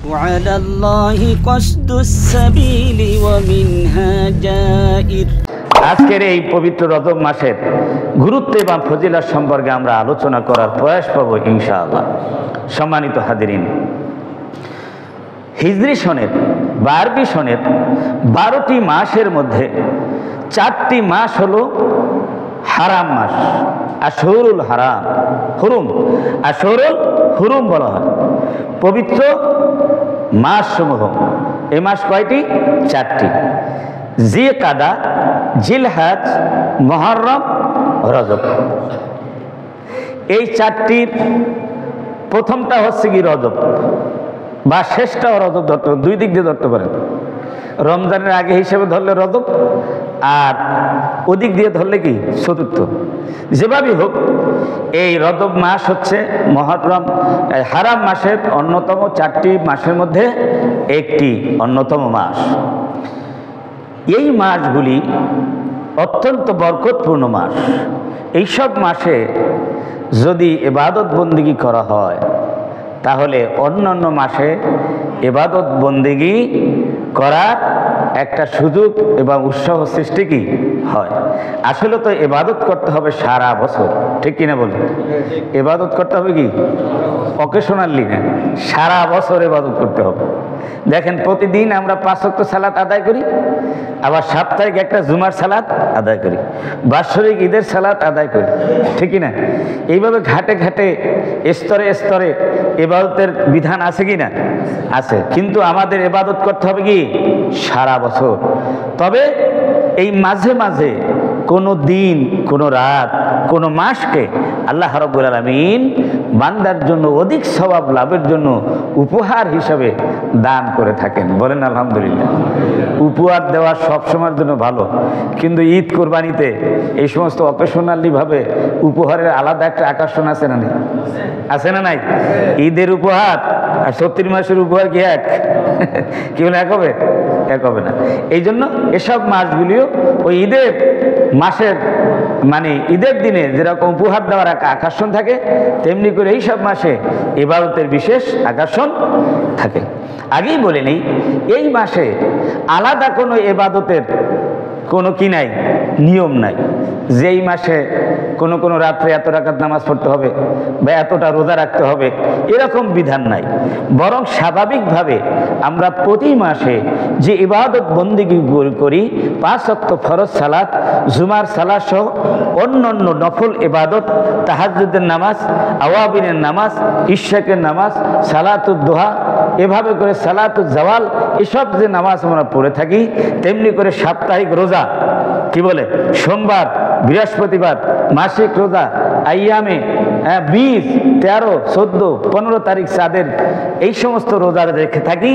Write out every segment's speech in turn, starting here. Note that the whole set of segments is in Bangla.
وعلى الله قصد السبيل ومنها جائر। আজকের এই পবিত্র রজব মাসের গুরুত্ব এবং ফজিলত সম্পর্কে আমরা আলোচনা করার প্রয়াস পাবো ইনশাআল্লাহ। সম্মানিত হাজিরিন, হিজরি সনের বা আরবি সনের 12টি মাসের মধ্যে 4টি মাস হলো হারাম মাস, আশহুরুল হারাম, হুরুম, আশহুরুল হুরুম বলা হয় পবিত্র মাসসমূহ। এই মাস কয়টি? 4টি, জিলকাদা, জিলহজ, মুহররম, রজব। এই 4টির প্রথমটা হচ্ছে কি রজব, বা শেষটাও রজব ধরতে, দুই দিক দিয়ে ধরতে পারেন। রমজানের আগে হিসেবে ধরলে রজব, আর ওদিক দিয়ে ধরলে কি চতুর্থ। যেভাবেই হোক, এই রজব মাস হচ্ছে মুহররম হারাম মাসের অন্যতম 4টি মাসের মধ্যে একটি অন্যতম মাস। এই মাসগুলি অত্যন্ত বরকতপূর্ণ মাস। এইসব মাসে যদি ইবাদত বন্দেগী করা হয় তাহলে অন্যান্য মাসে ইবাদত বন্দেগী করার একটা সুযোগ এবং উৎসাহ সৃষ্টি কি হয়। আসলে তো ইবাদত করতে হবে সারা বছর, ঠিক কিনা বলুন? ইবাদত করতে হবে কি অকেশনালি না, সারা বছর ইবাদত করতে হবে। দেখেন, প্রতিদিন আমরা 5 ওয়াক্ত সালাত আদায় করি, আবার সাপ্তাহিক একটা জুমার সালাত আদায় করি, বাৎসরিক ঈদের সালাত আদায় করি, ঠিক না? এইভাবে ঘাটে ঘাটে স্তরে স্তরে ইবাদতের বিধান আছে কি না? আছে। কিন্তু আমাদের ইবাদত করতে হবে কি সারা বছর। তবে এই মাঝে মাঝে কোনো দিন, কোনো রাত, কোনো মাসকে আল্লাহ রাব্বুল আলামিন বান্দার জন্য অধিক সওয়াব লাভের জন্য উপহার হিসাবে দান করে থাকেন। বলেন আলহামদুলিল্লাহ। উপহার দেওয়া সবসময়ের জন্য ভালো, কিন্তু ঈদ কোরবানিতে এই সমস্ত অকেশনালিভাবে উপহারের আলাদা একটা আকর্ষণ আছে না নেই? আছে না নাই? ঈদের উপহার আর 30 মাসের উপহার কি এক? কি বলে এক হবে? এক হবে না। এই জন্য এসব মাসগুলিও ওই ঈদের মাসের মানে ঈদের দিনে যেরকম উপহার দেওয়ার একটা আকর্ষণ থাকে, তেমনি করে এইসব মাসে ইবাদতের বিশেষ আকর্ষণ থাকে। আগেই বলে নেই, এই মাসে আলাদা কোনো ইবাদতের কোনো কি নাই, নিয়ম নাই। যেই মাসে কোনো রাত্রে এত রাকাত নামাজ পড়তে হবে বা এতটা রোজা রাখতে হবে, এরকম বিধান নাই। বরং স্বাভাবিকভাবে আমরা প্রতি মাসে যে ইবাদত বন্দেগী করি, 5 ওয়াক্ত ফরজ সালাত, জুমার সালাত সহ অন্যান্য নফল ইবাদত, তাহাজ্জুদের নামাজ, আওয়াবিনের নামাজ, ইশরাকের নামাজ, সালাতুদ দুহা, এভাবে করে সালাতুজ জাওয়াল, এসব যে নামাজ আমরা পড়ে থাকি, তেমনি করে সাপ্তাহিক রোজা, কি বলে সোমবার, বৃহস্পতিবার, মাসিক রোজা, আইয়ামে 20, 13, 14, 15 তারিখ চাঁদের, এই সমস্ত রোজা রেখে থাকি।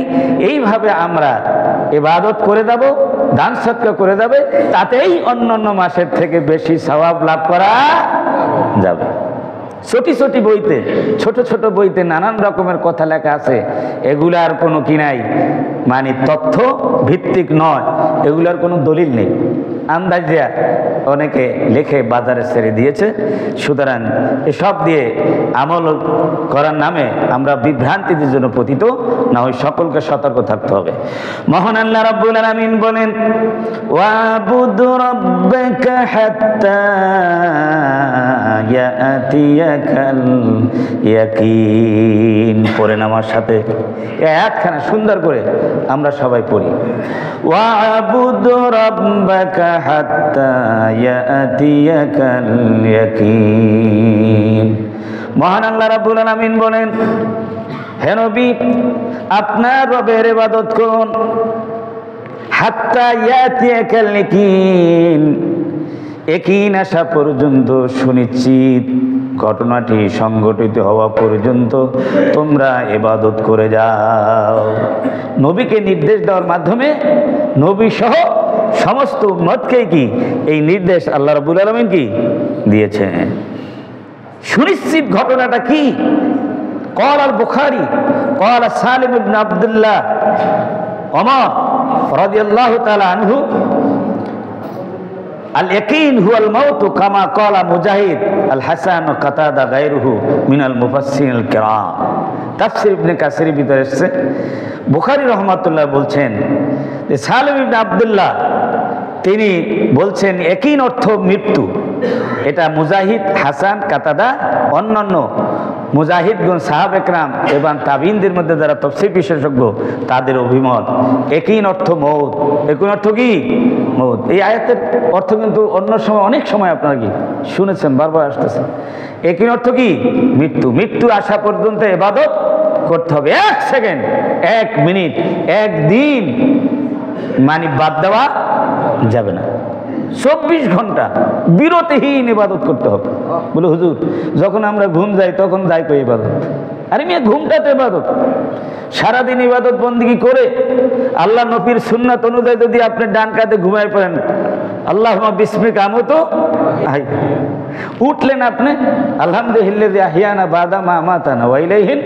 এইভাবে আমরা ইবাদত করে যাব, দান সদকা করে যাবে, তাতেই অন্যান্য মাসের থেকে বেশি সওয়াব লাভ করা যাবে। ছোটি ছোটি বইতে, ছোট ছোট বইতে নানান রকমের কথা লেখা আছে, এগুলার কোনো কি নাই, মানে তথ্য ভিত্তিক নয়, এগুলার কোনো দলিল নেই, আন্দাজিয়া অনেকে লেখে বাজারে ছেড়ে দিয়েছে। সুতরাং এসব দিয়ে আমল করার নামে আমরা বিভ্রান্তির জন্য পতিত না হয়, সকলকে সতর্ক থাকতে হবে। মহান আল্লাহ রাব্বুল আলামিন বলেন, ওয়াবুদ রাব্বাকা হাত্তা ইয়াতিয়াকাল ইয়াকিন। পড়েন আমার সাথে, একখানা সুন্দর করে আমরা সবাই পড়ি, ওয়াবুদ রাব্বাকা হাত্তা ইয়াতিয়াকাল ইয়াকিন। মহান আল্লাহ রাব্বুল আলামিন বলেন, হে নবী, আপনার রবের ইবাদত করুন, হাত্তা ইয়াতিয়াকাল ইয়াকিন, ইয়াকিন আসা পর্যন্ত, সুনিশ্চিত ঘটনাটি সংঘটিত হওয়া পর্যন্ত তোমরা ইবাদত করে যাও। নবীকে নির্দেশ দেওয়ার মাধ্যমে নবী সহ সমস্ত উম্মতকে কি এই নির্দেশ আল্লাহ রাব্বুল আলামিন কি দিয়েছেন। সুনিশ্চিত ঘটনাটা কি? قال البخاري قال سالم بن عبد الله عمر رضي الله تعالى عنه আল ইয়াকিন হুয়াল মাউত কামা ক্বালা মুজাহিদ আল হাসান কাতাদা গায়রুহু মিনাল মুফাসসিরিল কিরাম। তাফসীর ইবনে কাসিরের ভিতরে এসেছে, বুখারী রহমাতুল্লাহ বলছেন যে সালেম ইবনে আব্দুল্লাহ তিনি বলছেন একই অর্থ মৃত্যু। এটা মুজাহিদ, হাসান, কাতাদা, অন্যান্য মুজাহিদগণ, সাহাবা একরাম এবং তাবিনদের মধ্যে যারা তাফসীর বিশেষজ্ঞ তাদের অভিমত একই অর্থ মৌত। একই অর্থ কি? মৌত। এই আয়াতের অর্থ কিন্তু অন্য সময় অনেক সময় আপনারা কি শুনেছেন, বারবার আসতেছে। একই অর্থ কি? মৃত্যু। মৃত্যু আসা পর্যন্ত ইবাদত করতে হবে। 1 সেকেন্ড, 1 মিনিট, 1 দিন মানে বাদ দেওয়া যাবে না। 24 ঘন্টা বিরতিহীন ইবাদত করতে হবে। বলে হুজুর যখন আমরা ঘুম যাই তখন যাই কই ইবাদত? আরে মেয়ে ঘুমটা তো ইবাদত। সারাদিন ইবাদত বন্দেগী করে আল্লাহ নবীর সুন্নাত অনুযায়ী যদি আপনি ডান কাঁধে ঘুমায় পড়েন, আল্লাহুম্মা বিসমিকা আমুতু, উঠলেন আপনি আলহামদুলিল্লাযী আহিয়ানা বাদা মা আমাতানা ওয়া ইলাইহিল।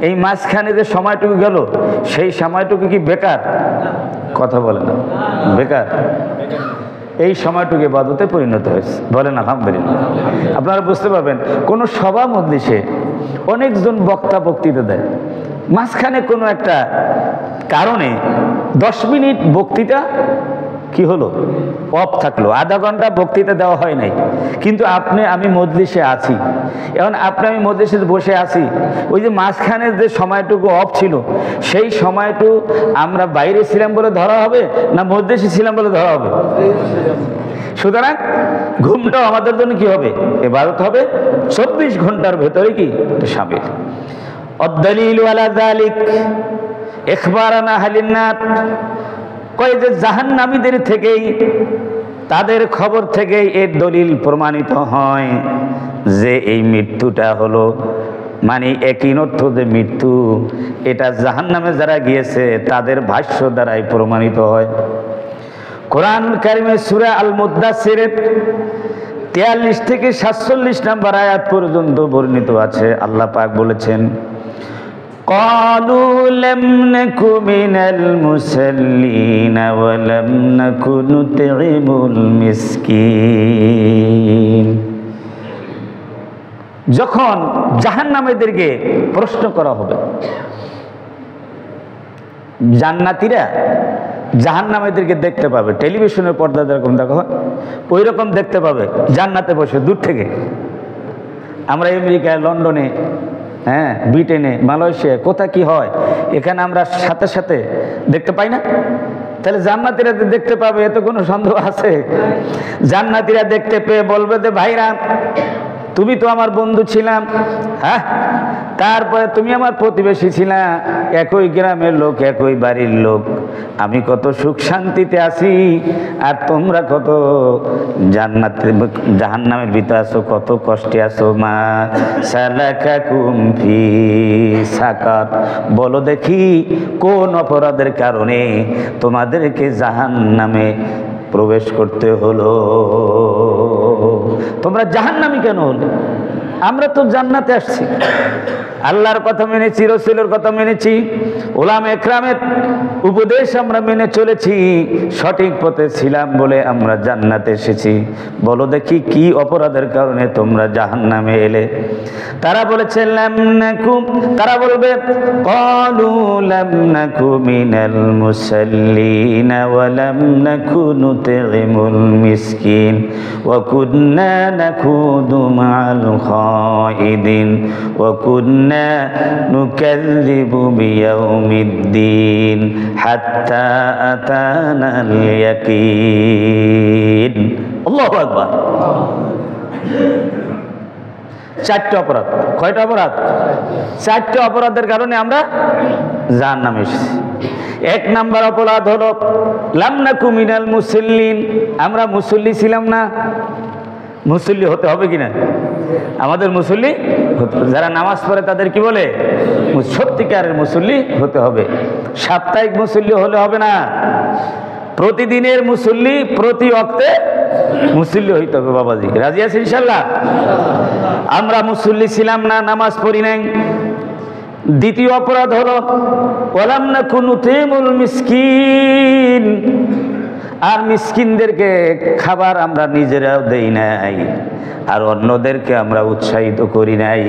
এই মাঝখানে যে সময়টুকু গেল সেই সময়টুকু কি বেকার? কথা বলে না, বেকার। এই সময়টুকু ইবাদতে পরিণত হয়েছে। বলেন আলহামদুলিল্লাহ। আপনারা বুঝতে পারবেন কোনো সভা মজলিসে অনেকজন বক্তা বক্তৃতা দেয়, মাঝখানে কোনো একটা কারণে 10 মিনিট বক্তৃতা কি হলো, অফ থাকলো, আধা ঘন্টা বক্তৃতা দেওয়া হয় নাই। কিন্তু আমি মজলিসে আছি, এখন আমি মজলিসে বসে আছি, ওই যে মাঝখানের যে সময়টুকু অফ ছিল সেই সময়টুকু আমরা বাইরে ছিলাম বলে ধরা হবে না মজলিসে ছিলাম বলে ধরা হবে? সুতরাং ঘুমটাও আমাদের জন্য কি হবে? ইবাদত হবে। 24 ঘন্টার ভেতরে কি শামিল। আদ-দালিলু আলা যালিক ইখবারানা আহলিন নার, কয় যে জাহান্নামীদের থেকেই, তাদের খবর থেকেই এর দলিল প্রমাণিত হয় যে এই মৃত্যুটা হলো মানে একই অর্থ যে মৃত্যু, এটা জাহান্নামে যারা গিয়েছে তাদের ভাষ্য দ্বারাই প্রমাণিত হয়। কোরআন কারিমের সূরা আল মুদ্দাসসিরের 43 থেকে 47 নম্বর আয়াত পর্যন্ত বর্ণিত আছে। আল্লাহ পাক বলেছেন, قالوا لم نك من المصلين ولم نك نطعم المسكين। যখন জাহান্নামীদেরকে প্রশ্ন করা হবে, জান্নাতীরা জাহান্নামীদেরকে দেখতে পাবে, টেলিভিশনের পর্দা যেরকম দেখা হয় ওই রকম দেখতে পাবে জান্নাতে বসে দূর থেকে। আমরা আমেরিকায়, লন্ডনে, ব্রিটেনে, মালয়েশিয়া কোথায় কি হয় এখানে আমরা সাথে সাথে দেখতে পাই না? তাহলে জান্নাতীরা দেখতে পাবে, এত কোনো সন্দেহ আছে? জান্নাতীরা দেখতে পেয়ে বলবে যে ভাইরা তুমি তো আমার বন্ধু ছিলাম, হ্যাঁ, তারপরে তুমি আমার প্রতিবেশী ছিলা, একই গ্রামের লোক, একই বাড়ির লোক, আমি কত সুখ শান্তিতে আছি আর তোমরা কত জাহান্নামের ভিতরে আছো, কত কষ্টে আছো। মা সালাকাকুম ফি সাকার, বলো দেখি কোন অপরাধের কারণে তোমাদেরকে জাহান্নামে প্রবেশ করতে হলো? তোমরা জাহান্নামী কেন হলো? আমরা তো জান্নাতে আসছি, আল্লাহর কথা মেনেছি, রাসূলের কথা মেনেছি, উলামা একরামের উপদেশ আমরা মেনে চলেছি, সঠিক পথে ছিলাম বলে আমরা জান্নাতে এসেছি। বলো দেখি কি অপরাধের কারণে তোমরা জাহান্নামে এলে? তারা বলেছে লাম নাকু, তারা বলবে ক্বালু লাম নাকু মিনাল মুসাল্লিন ওয়া লাম নাকু নুতঈমুল মিসকিন ওয়া কুন্না নাকুদু মা'আল খাইদিন ওয়া কুন্না নুকাযযিবু বিয়াউমিদ্দিন হাত্তা আতানাল ইয়াকিন। আল্লাহু আকবার। 4টা অপরাধ। কয়টা অপরাধ? 4টা অপরাধের কারণে আমরা জাহান্নামে এসেছি। 1 নাম্বার অপরাধ হলো লাম নাকু মিনাল মুসাল্লিন, আমরা মুসল্লি ছিলাম না। মুসল্লি হতে হবে কিনা? আমাদের মুসল্লি, যারা নামাজ পড়ে তাদের কি বলে? সত্যিকারের মুসল্লি হতে হবে। সাপ্তাহিক মুসল্লি হলে হবে না, প্রতিদিনের মুসল্লি, প্রতি ওয়াক্তে মুসল্লি হইতে হবে। বাবাজি রাজি আছে ইনশাআল্লাহ? আমরা মুসল্লি ছিলাম না, নামাজ পড়ি নাই। দ্বিতীয় অপরাধ হলো ওয়ালাম নাকু নুতিমুল মিসকিন, আর মিসকিনদেরকে খাবার আমরা নিজেরাও দেই নাই, আর অন্যদেরকে আমরা উৎসাহিত করি নাই।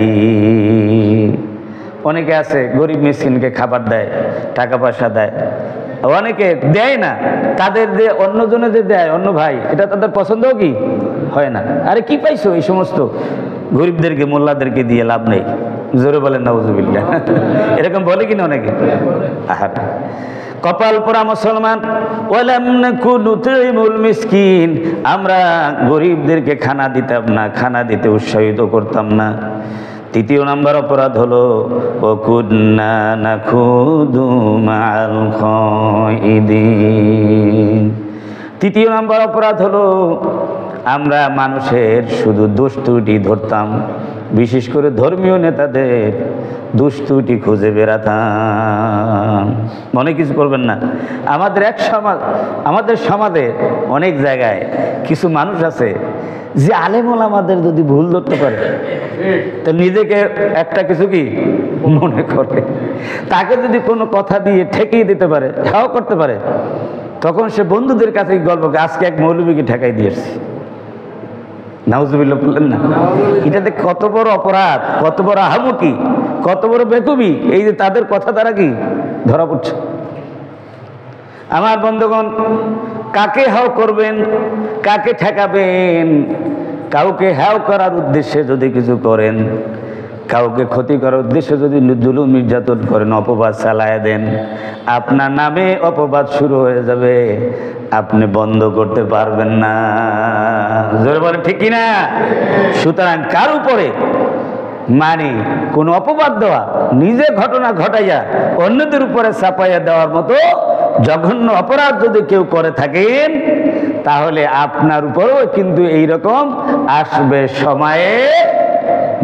অনেকে আছে গরিব মিসকিনকে খাবার দেয়, টাকা পয়সা দেয়, অনেকে দেয় না, তাদের যে অন্যজনে যে দেয় অন্য ভাই, এটা তাদের পছন্দও কি হয় না। আরে কি পাইছো, এই সমস্ত গরিবদেরকে মোল্লাদেরকে দিয়ে লাভ নেই। জোরে বলেন নাউজুবিল্লাহ। এরকম বলে কিনা অনেকে। আহার কপাল পোড়া মুসলমান। ওয়ালাম নাকু নুতিমুল মিসকিন, আমরা গরিবদেরকে খানা দিতাম না, খানা দিতে উৎসাহিত করতাম না। তৃতীয় নাম্বার অপরাধ হলো ওয়াকুন্না নাখুদু মাআল খাইদিন। তৃতীয় নাম্বার অপরাধ হলো আমরা মানুষের শুধু দোষ ত্রুটি ধরতাম, বিশেষ করে ধর্মীয় নেতাদের দোষ ত্রুটি খুঁজে বেড়াতাম। মনে কিছু করবেন না, আমাদের সমাজে অনেক জায়গায় কিছু মানুষ আছে যে আলেম ওলামাদের যদি ভুল ধরতে পারে তো নিজেকে একটা কিছু কি মনে করে, তাকে যদি কোনো কথা দিয়ে ঠেকিয়ে দিতে পারে, হাও করতে পারে, তখন সে বন্ধুদের কাছে গল্পকে আজকে এক মৌলবীকে ঠেকাই দিয়েছে। নাউজুবিল্লাহ বললেন না? এটাতে কত বড় অপরাধ, কত বড় আহামকি, কত বড় বেকুবি, এই যে তাদের কথা দ্বারা কি ধরা পড়ছে। আমার বন্ধুগণ, কাকে হাও করবেন, কাকে ঠেকাবেন? কাউকে হ্যাও করার উদ্দেশ্যে যদি কিছু করেন, কাউকে ক্ষতি করার উদ্দেশ্যে যদি জুলুম নির্যাতন করেন, অপবাদ চালায় দেন, আপনার নামে অপবাদ শুরু হয়ে যাবে, আপনি বন্ধ করতে পারবেন না। জোরে বলেন ঠিক কিনা? সুতরাং কার উপরে মানে কোন অপবাদ দেওয়া, নিজে ঘটনা ঘটাইয়া অন্যদের উপরে চাপাইয়া দেওয়ার মতো জঘন্য অপরাধ যদি কেউ করে থাকেন, তাহলে আপনার উপরেও কিন্তু এইরকম আসবে সময়ে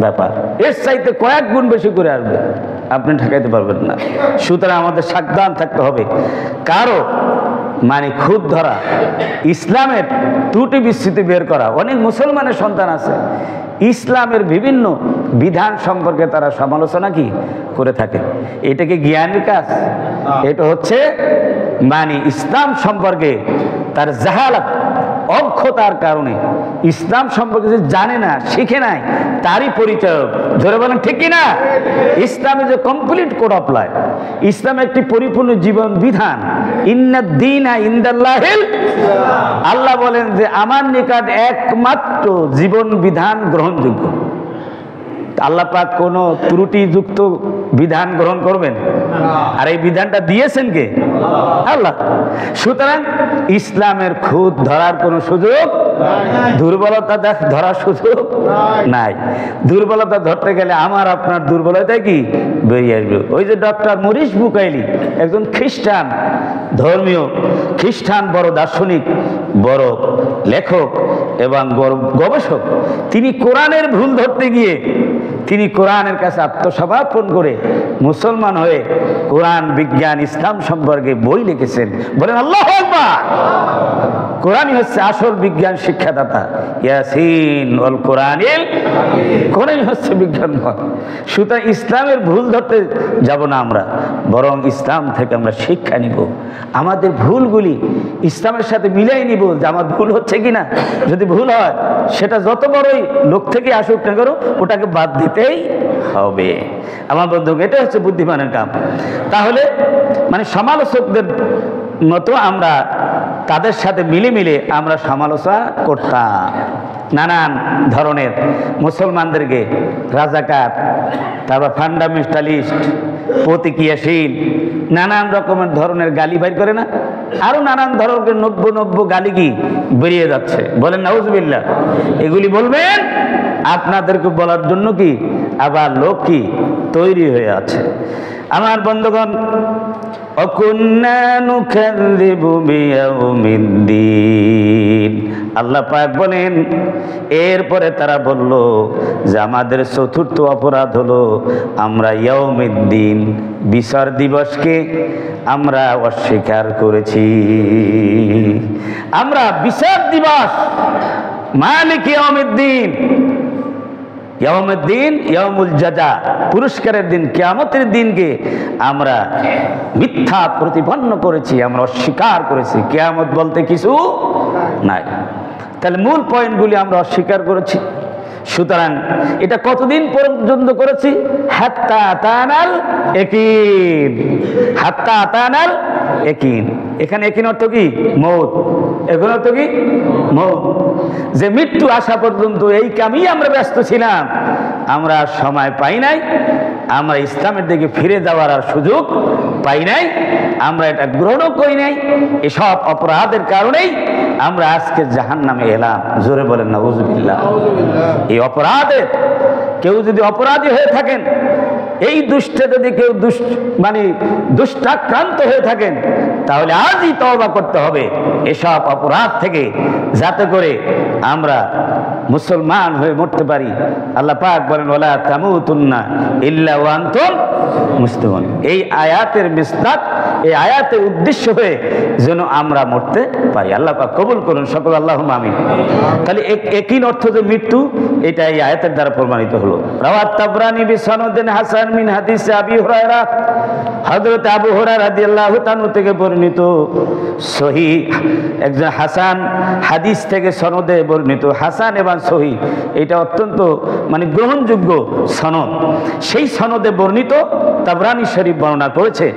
ব্যাপার, এর চাইতে কয়েক গুণ বেশি করে আসবে, আপনি ঠেকাইতে পারবেন না। সুতরাং আমাদের সাবধান থাকতে হবে। কারো মানে খুদ ধরা, ইসলামের ত্রুটি বিস্তৃতি বের করা। অনেক মুসলমানের সন্তান আছে, ইসলামের বিভিন্ন বিধান সম্পর্কে তারা সমালোচনা কি করে থাকে। এটা কি জ্ঞানের কাজ? এটা হচ্ছে মানে ইসলাম সম্পর্কে তার জাহালাত, অজ্ঞতার কারণে, ইসলাম সম্পর্কে যে জানে না, শিখে নাই, তারই পরিচয়। ধরে বলেন ঠিক কিনা? ইসলামে যে কমপ্লিট কোড অফ লাইফ, ইসলাম একটি পরিপূর্ণ জীবন বিধান। ইন্নাদ-দীনা ইনদাল্লাহিল, আল্লাহ বলেন যে আমার নিকট একমাত্র জীবন বিধান গ্রহণযোগ্য। আল্লাহ পাক কোনো ত্রুটিযুক্ত বিধান গ্রহণ করবেন? আর এই বিধানটা দিয়েছেন কে? আল্লাহ। সুতরাং ইসলামের খুদ ধরার কোনো সুযোগ, দুর্বলতা ধরার সুযোগ নাই। দুর্বলতা ধরতে গেলে আমার আপনার দুর্বলতা কি বেরিয়ে আসবে। ওই যে ডক্টর মরিস বুকাইলি, একজন খ্রিস্টান ধর্মীয়, খ্রিস্টান বড় দার্শনিক, বড় লেখক এবং গবেষক, তিনি কোরআনের ভুল ধরতে গিয়ে তিনি কোরআনের কাছে আত্মসমর্পণ করে মুসলমান হয়ে কোরআন, বিজ্ঞান, ইসলাম সম্পর্কে বই লিখেছেন। বলেন আল্লাহু আকবার। কোরআনই হচ্ছে আসল বিজ্ঞান শিক্ষাদাতা। ইয়াসিন ওয়াল কোরআনিল, কোরআনই হচ্ছে বিজ্ঞান। সুতরাং ইসলামের ভুল ধরতে যাব না আমরা, বরং ইসলাম থেকে আমরা শিক্ষা নিব। আমাদের ভুলগুলি ইসলামের সাথে মিলাই নিব যে আমার ভুল হচ্ছে কিনা। যদি ভুল হয়, সেটা যত বড়ই লোক থেকে আসুক না করো, ওটাকে বাদ দিতেই হবে। আমার বন্ধু, এটা হচ্ছে বুদ্ধিমানের কাম। তাহলে মানে সমালোচকদের মতো আমরা তাদের সাথে মিলে মিলে আমরা সমালোচনা করতাম। নানান ধরনের মুসলমানদেরকে রাজাকার, তারপর ফান্ডামেন্টালিস্ট, প্রতিক্রিয়াশীল, নানান রকমের ধরনের গালি বাইর করে না, আরো নানান ধরনের নব্য গালি কি বেরিয়ে যাচ্ছে। বলেন নাউজুবিল্লাহ। এগুলি বলবেন, আপনাদেরকে বলার জন্য কি আবার লোক কি তৈরি হয়ে আছে। আমার বন্ধুগণ, অকুন্না নুকাযযিবু বিয়াউমিদ্দিন, আল্লাহ পাক বলেন, এরপরে তারা বলল যে আমাদের চতুর্থ অপরাধ হলো আমরা ইয়াউমিদ্দিন, বিচার দিবসকে আমরা অস্বীকার করেছি। আমরা বিচার দিবস, মালিক ইয়াউমিদ্দিন, ইয়াউমুদ দিন, ইয়াউমুল জাযা, পুরস্কারের দিন, কিয়ামতের দিনকে আমরা মিথ্যা প্রতিপন্ন করেছি, আমরা অস্বীকার করেছি। কিয়ামত বলতে কিছু নাই। তাহলে মূল পয়েন্টগুলি আমরা অস্বীকার করেছি। সুতরাং এটা কতদিন পর্যন্ত করেছি? হাত্তা আতানাল ইয়াকিন, হাত্তা আতানাল ইয়াকিন। এখানে ইয়াকিন অর্থ কি? মৌত। এখন অর্থ কি? মৌত। যে মৃত্যু আসা পর্যন্ত এই কামেই আমরা ব্যস্ত ছিলাম, আমরা আর সময় পাই নাই, আমরা ইসলামের দিকে ফিরে যাওয়ার আর সুযোগ পাই নাই, আমরা এটা গ্রহণও করি নাই। এসব অপরাধের কারণেই আমরা আজকে জাহান্নামে এলাম। জোরে বলেন নাউযুবিল্লাহ। এই অপরাধের কেউ যদি অপরাধী হয়ে থাকেন, এই দুষ্টে যদি কেউ দুষ্টাক্রান্ত হয়ে থাকেন, তাহলে আজই তওবা করতে হবে এসব অপরাধ থেকে, যাতে করে আমরা মুসলমান হয়ে মরতে পারি। আল্লাহ পাক বলেন ওয়ালা তামুতুন্না ইল্লা ওয়া আনতুম মুসলিমুন। এই আয়াতের মিসদাক, এই আয়াতের উদ্দেশ্য হয়ে যেন আমরা মরতে পারি। আল্লাহ পাক কবুল করুন সকল, আল্লাহুম্মা আমিন। তাহলে ইয়াকিন অর্থ যে মৃত্যু, এটা এই আয়াতের দ্বারা প্রমাণিত হলো। রাওয়াত তাবরানী বিসনাদিন হাসান মিন হাদিসে আবি হুরায়রা, হযরত আবু হুরায়রা রাদিয়াল্লাহু তাআলা থেকে বর্ণিত সহিহ একজন হাসান হাদিস থেকে সনদে বর্ণিত, হাসান এবং সহিহ, এটা অত্যন্ত গ্রহণযোগ্য সনদ। সেই সনদে বর্ণিত তাবরানী শরীফ বর্ণনা করেছে,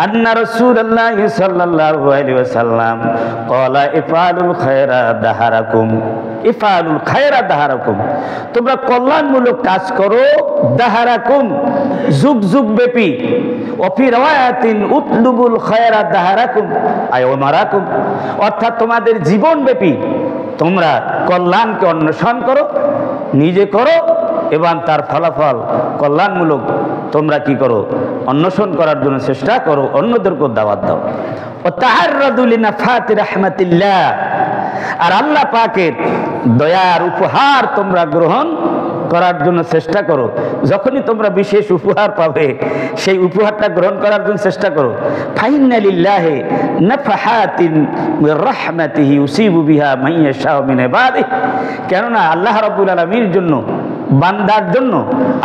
আন্না রাসূলুল্লাহ সাল্লাল্লাহু আলাইহি ওয়াসাল্লাম ক্বালা ইফআলুল খায়রা দাহারাকুম, ইফআলুল খায়রা দাহারাকুম, তোমরা কল্যাণমূলক কাজ করো, দাহারাকুম যুগ যুগ ব্যাপী, ওফি রাওয়ায়াতিন উতলুবুল খায়রা দাহারাকুম আয় ওমারাকুম, অর্থাৎ তোমাদের জীবন ব্যাপী তোমরা কল্যাণকে অন্বেষণ করো, নিজে করো এবং তার ফলাফল কল্যাণমূলক তোমরা কি করো? অন্বেষণ করার জন্য চেষ্টা করো, অন্যদেরকে দাওয়াত দাও। ও তাআররাদু লিনাফাতি রাহমাতিল্লাহ, আর আল্লাহ পাকের দয়ার উপহার তোমরা গ্রহণ করার জন্য চেষ্টা করো। যখনই তোমরা বিশেষ উপহার পাবে, সেই উপহারটা গ্রহণ করার জন্য চেষ্টা করো। ফাইন্না লিল্লাহি নাফহাতিন মির রাহমাতিহি ইউসিবু বিহা মান ইয়াশাউ মিন ইবাদিহি, কেননা আল্লাহ রাব্বুল আলামিনের জন্য, বান্দার জন্য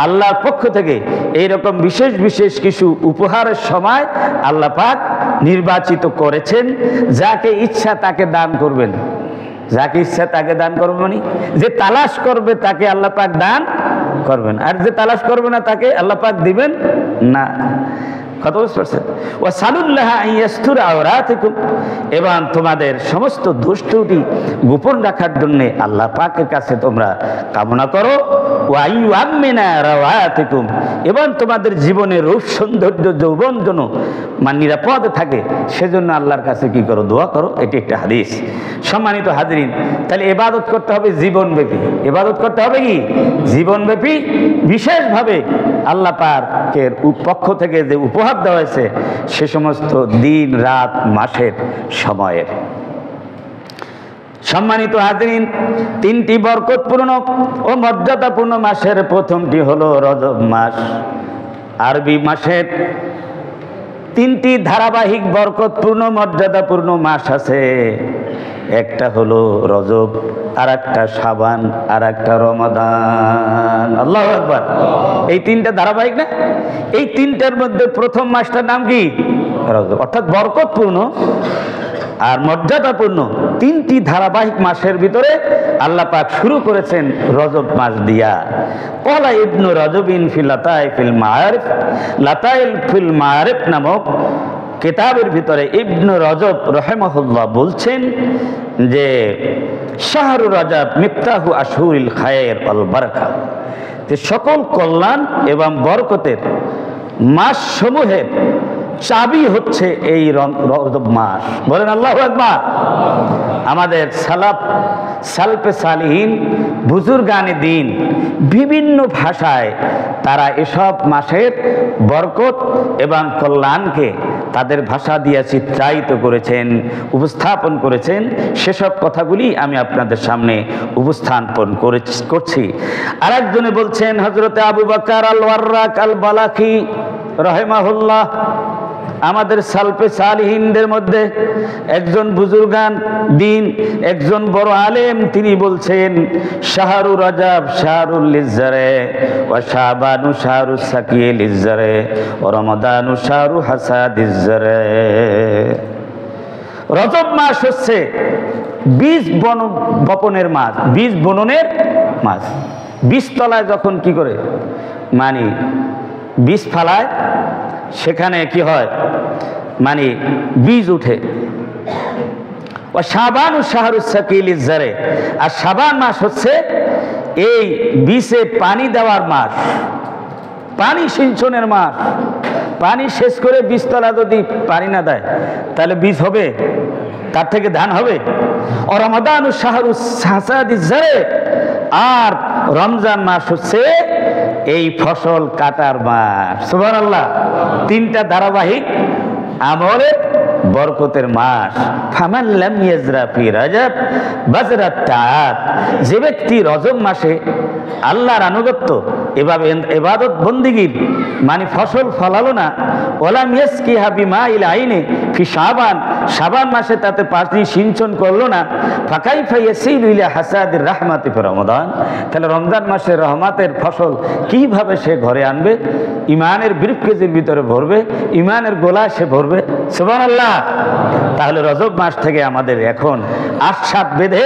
আল্লাহর পক্ষ থেকে এইরকম বিশেষ বিশেষ কিছু উপহারের সময় আল্লাহ পাক নির্বাচিত করেছেন। যাকে ইচ্ছা তাকে দান করবেন, যাকে ইচ্ছা তাকে দান করবেন, যে তালাশ করবে তাকে আল্লাহ পাক দান করবেন, আর যে তালাশ করবে না তাকে আল্লাহ পাক দিবেন না। কত বুঝতে পারছেন? ওয়াসালুল্লাহ আইয়াসতুরা আওরাতিকুম, এবং তোমাদের সমস্ত দোষ ত্রুটি গোপন রাখার জন্য আল্লাহ পাকের কাছে তোমরা কামনা করো। ওয়া ইউআম্মিনা রাওয়াতিকুম, এবং তোমাদের জীবনের রূপ সৌন্দর্য যৌবন যেন নিরাপদ থাকে, সেজন্য আল্লাহর কাছে কি করো? দোয়া করো। এটি একটা হাদিস। সম্মানিত হাজরিন, তাহলে ইবাদত করতে হবে জীবনব্যাপী। ইবাদত করতে হবে কি? জীবনব্যাপী। বিশেষভাবে আল্লাহ পাকের পক্ষ থেকে যে উপহার দেওয়া হয়েছে, সে সমস্ত দিন রাত মাসের সময়ের। সম্মানিত হাজরিন, তিনটি বরকতপূর্ণ ও মর্যাদাপূর্ণ মাসের প্রথমটি হলো রজব মাস। আরবি মাসের তিনটি ধারাবাহিক বরকতপূর্ণ মর্যাদাপূর্ণ মাস আছে। একটা হলো রজব, আর একটা শাবান, আর একটা রমাদান। আল্লাহু আকবার। এই তিনটা ধারাবাহিক না? এই তিনটার মধ্যে প্রথম মাসটার নাম কি? রজব। অর্থাৎ বরকতপূর্ণ আর মর্যাদাপূর্ণ তিনটি ধারাবাহিক মাসের ভিতরে আল্লাহ পাক শুরু করেছেন রজব মাস দিয়া। ক্বালা ইবনু রজবিন ফি লাতাইফিল মাআরিফ, লাতাইল ফিল মাআরিফ নামক কিতাবের ভিতরে ইবনু রজব রাহিমাহুল্লাহ বলছেন যে শাহরু রজব মিফতাহু আশহুরিল খায়র ওয়াল বারাকা, যে সকল কল্যাণ এবং বরকতের মাস সমূহের চাবি হচ্ছে এই রজব মাস। বলেন আল্লাহু আকবার। আমাদের সালফে সালিহিন, বুজুর্গানে দ্বীন বিভিন্ন ভাষায় তারা এসব মাসের বরকত এবং কল্যাণকে তাদের ভাষা দিয়ে চিত্রায়িত করেছেন, উপস্থাপন করেছেন। সেসব কথাগুলি আমি আপনাদের সামনে উপস্থাপন করছি। আরেকজনে বলছেন হযরতে আবু বকর আল ওয়াররাক আল বালাকি রাহিমাহুল্লাহ, আমাদের সালফে সালিহিনদের মধ্যে একজন বুজুর্গান দিন, একজন বড় আলেম, তিনি বলছেন শাহরু রজব শাহরুল লিজ্জারে ওয়া শাবানু শাহরুস সাকিয়ে লিজ্জারে ওয়া রমাদানু শাহরু হাসাদিজ্জারে। রজব মাস হচ্ছে বীজ বপনের মাস, বীজ বননের মাস। বীজতলায় যখন কি করে মানে বীজ ফালায়, সেখানে কি হয় মানে বীজ উঠে। ও শাবান ও শাহরুস সাকিল ইজ্জারে, আর শাবান মাস হচ্ছে এই বীজে পানি দেওয়ার মাস, পানি সিঞ্চনের মাস। পানি শেষ করে বীজতলা যদি পানি না দেয় তাহলে বীজ হবে, তার থেকে ধান হবে। ও রমাদান ও শাহরুস হাসাদিজ্জারে, আর রমজান মাস হচ্ছে এই ফসল কাটার মাস। সুবহানাল্লাহ, তিনটা ধারাবাহিক আমলের বরকতের মাস। ফামান লাম ইয়াজরা ফি রজব বাজরাত তাআত, যে ব্যক্তি রজব মাসে আল্লাহর আনুগত্য এভাবে ইবাদত বন্দিগির মানে ফসল ফলালো না, ওয়ালাম ইয়াসকিহা বিমাইল আইনি ফি শাবান, শাবান মাসে তাতে পানি সিঞ্চন করলো না, ফাকাইফা ইয়াসিলু ইলা হাসাদির রাহমাতি ফি রমাদান, তাহলে রমজান মাসের রহমতের ফসল কিভাবে সে ঘরে আনবে? ইমানের ব্রিফকেজের ভিতরে ভরবে, ইমানের গোলা সে ভরবে। সুবহানাল্লাহ। তাহলে রজব মাস থেকে আমাদের এখন আশ্বাস বেঁধে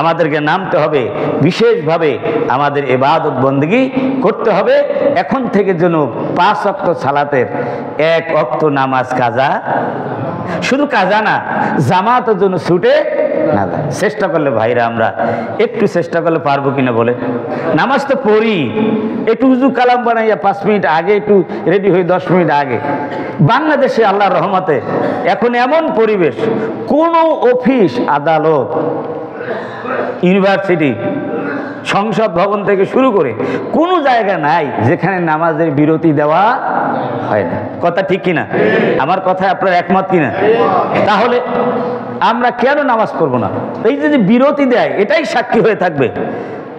আমাদেরকে নামতে হবে, বিশেষভাবে আমাদের ইবাদত বন্দেগী করতে হবে। এখন থেকে যেন 5 ওয়াক্ত সালাতের 1 ওয়াক্ত নামাজ কাজা, শুধু কাজা না, জামাতের জন্য ছুটে না যায়। চেষ্টা করলে ভাইরা, আমরা একটু চেষ্টা করলে পারবো কিনা বলে? নামাজ তো পড়ি, একটু উজু কালাম বানাইয়া 5 মিনিট আগে একটু রেডি হই, 10 মিনিট আগে। বাংলাদেশে আল্লাহর রহমতে এখন এমন পরিবেশ, কোনো অফিস আদালত ইউনিভার্সিটি সংসদ ভবন থেকে শুরু করে কোনো জায়গা নাই যেখানে নামাজের বিরতি দেওয়া হয় না। কথা ঠিক কিনা? আমার কথায় আপনার একমত কিনা? তাহলে আমরা কেন নামাজ পড়বো না? এই যে বিরতি দেয়, এটাই সাক্ষী হয়ে থাকবে